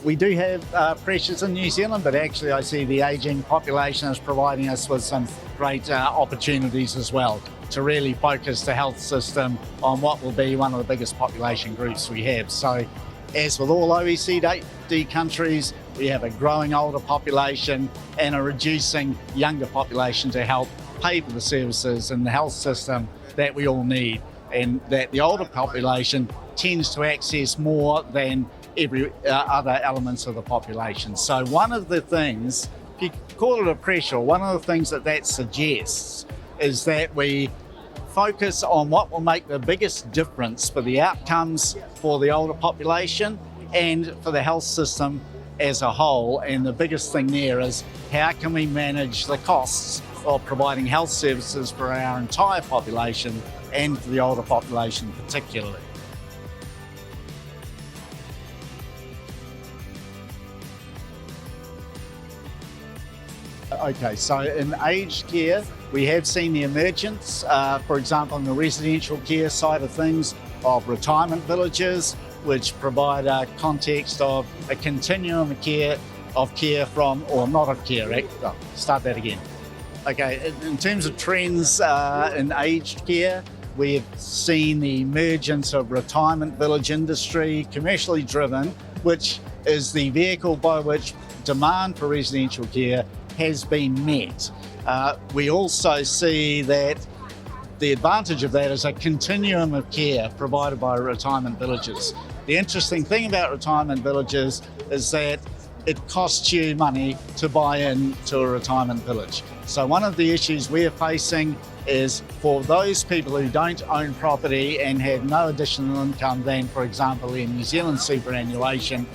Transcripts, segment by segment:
We do have pressures in New Zealand, but actually I see the ageing population as providing us with some great opportunities as well to really focus the health system on what will be one of the biggest population groups we have. So as with all OECD countries, we have a growing older population and a reducing younger population to help pay for the services in the health system that we all need, and that the older population tends to access more than every other elements of the population. So one of the things, if you call it a pressure, one of the things that suggests is that we focus on what will make the biggest difference for the outcomes for the older population and for the health system as a whole. And the biggest thing there is how can we manage the costs of providing health services for our entire population and for the older population particularly. Okay, so in aged care, we have seen the emergence, for example, in the residential care side of things, of retirement villages, which provide a context of a continuum of care from, or not of care, start that again. Okay, in terms of trends in aged care, we've seen the emergence of retirement village industry, commercially driven, which is the vehicle by which demand for residential care has been met. We also see that the advantage of that is a continuum of care provided by retirement villages. The interesting thing about retirement villages is that it costs you money to buy into a retirement village. So one of the issues we're facing is for those people who don't own property and have no additional income than, for example, the New Zealand superannuation,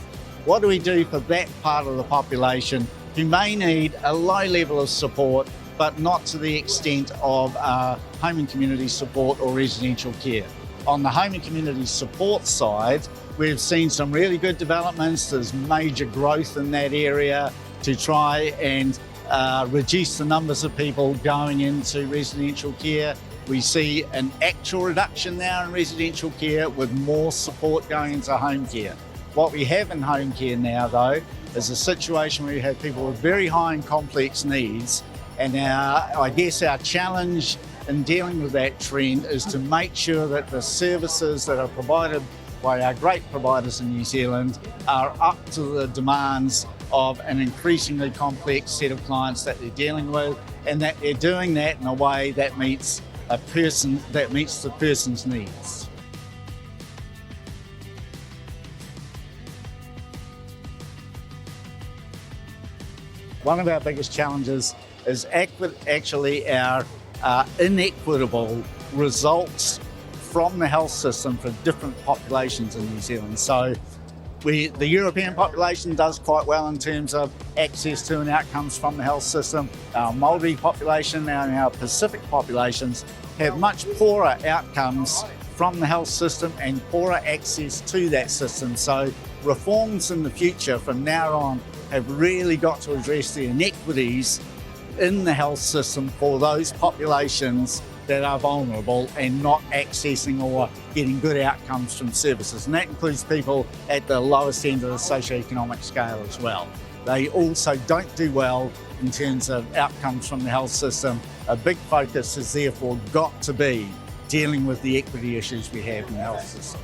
what do we do for that part of the population who may need a low level of support, but not to the extent of home and community support or residential care? On the home and community support side, we've seen some really good developments. There's major growth in that area to try and reduce the numbers of people going into residential care. We see an actual reduction now in residential care with more support going into home care. What we have in home care now, though, is a situation where you have people with very high and complex needs, and I guess our challenge in dealing with that trend is to make sure that the services that are provided by our great providers in New Zealand are up to the demands of an increasingly complex set of clients that they're dealing with, and that they're doing that in a way that meets the person's needs. One of our biggest challenges is actually our inequitable results from the health system for different populations in New Zealand. So the European population does quite well in terms of access to and outcomes from the health system. Our Māori population and our Pacific populations have much poorer outcomes from the health system and poorer access to that system. So reforms in the future from now on have really got to address the inequities in the health system for those populations that are vulnerable and not accessing or getting good outcomes from services. And that includes people at the lowest end of the socioeconomic scale as well. They also don't do well in terms of outcomes from the health system. A big focus has therefore got to be dealing with the equity issues we have in the health system.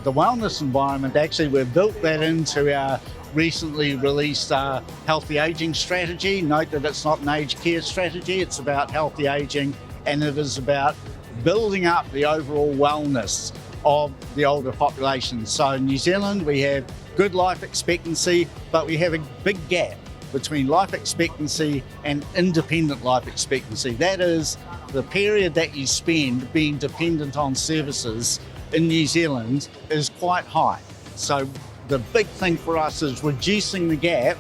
The wellness environment, actually we've built that into our recently released healthy ageing strategy. Note that it's not an aged care strategy, it's about healthy ageing, and it is about building up the overall wellness of the older population. So in New Zealand we have good life expectancy, but we have a big gap between life expectancy and independent life expectancy. That is the period that you spend being dependent on services in New Zealand is quite high. So the big thing for us is reducing the gap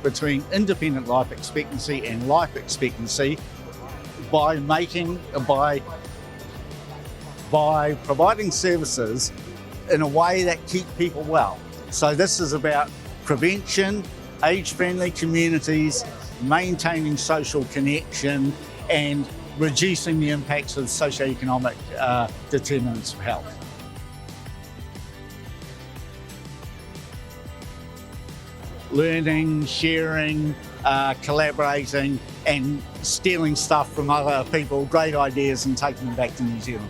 between independent life expectancy and life expectancy by providing services in a way that keep people well. So this is about prevention, age-friendly communities, maintaining social connection, and reducing the impacts of socioeconomic determinants of health. Learning, sharing, collaborating and stealing stuff from other people, great ideas, and taking them back to New Zealand.